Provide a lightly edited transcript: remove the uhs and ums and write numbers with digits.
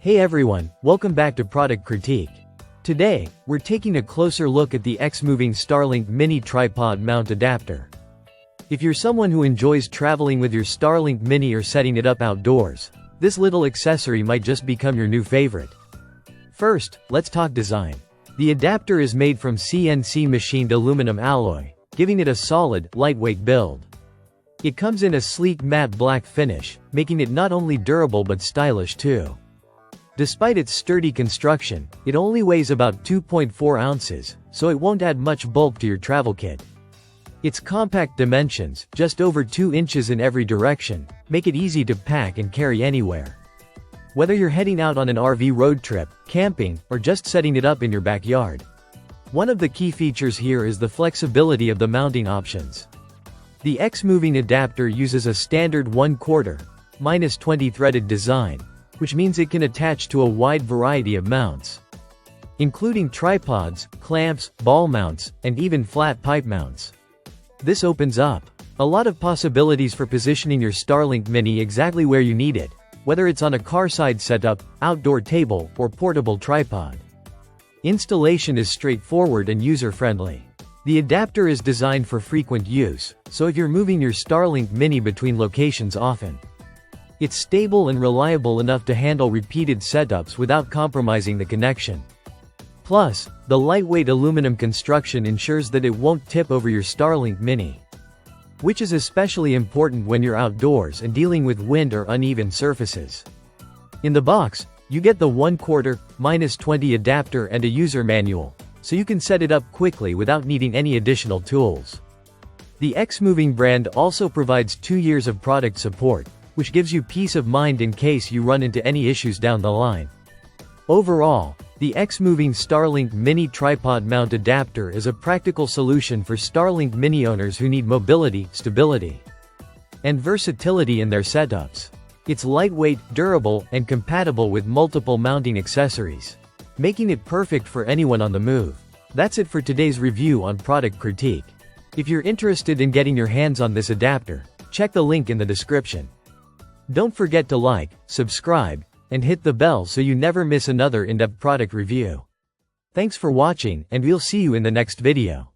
Hey everyone, welcome back to Product Critique. Today, we're taking a closer look at the XMoving Starlink Mini Tripod Mount Adapter. If you're someone who enjoys traveling with your Starlink Mini or setting it up outdoors, this little accessory might just become your new favorite. First, let's talk design. The adapter is made from CNC machined aluminum alloy, giving it a solid, lightweight build. It comes in a sleek matte black finish, making it not only durable but stylish too. Despite its sturdy construction, it only weighs about 2.4 ounces, so it won't add much bulk to your travel kit. Its compact dimensions, just over 2 inches in every direction, make it easy to pack and carry anywhere. Whether you're heading out on an RV road trip, camping, or just setting it up in your backyard. One of the key features here is the flexibility of the mounting options. The XMoving adapter uses a standard 1/4, -20 threaded design, which means it can attach to a wide variety of mounts, including tripods, clamps, ball mounts, and even flat pipe mounts. This opens up a lot of possibilities for positioning your Starlink Mini exactly where you need it, whether it's on a car-side setup, outdoor table, or portable tripod. Installation is straightforward and user-friendly. The adapter is designed for frequent use, so if you're moving your Starlink Mini between locations often, it's stable and reliable enough to handle repeated setups without compromising the connection. Plus, the lightweight aluminum construction ensures that it won't tip over your Starlink Mini, which is especially important when you're outdoors and dealing with wind or uneven surfaces. In the box, you get the 1/4, -20 adapter and a user manual, so you can set it up quickly without needing any additional tools. The XMoving brand also provides 2 years of product support, which gives you peace of mind in case you run into any issues down the line. Overall, the XMoving Starlink Mini Tripod Mount Adapter is a practical solution for Starlink Mini owners who need mobility, stability, and versatility in their setups. It's lightweight, durable, and compatible with multiple mounting accessories, making it perfect for anyone on the move. That's it for today's review on Product Critique. If you're interested in getting your hands on this adapter, check the link in the description. Don't forget to like, subscribe, and hit the bell so you never miss another in-depth product review. Thanks for watching, and we'll see you in the next video.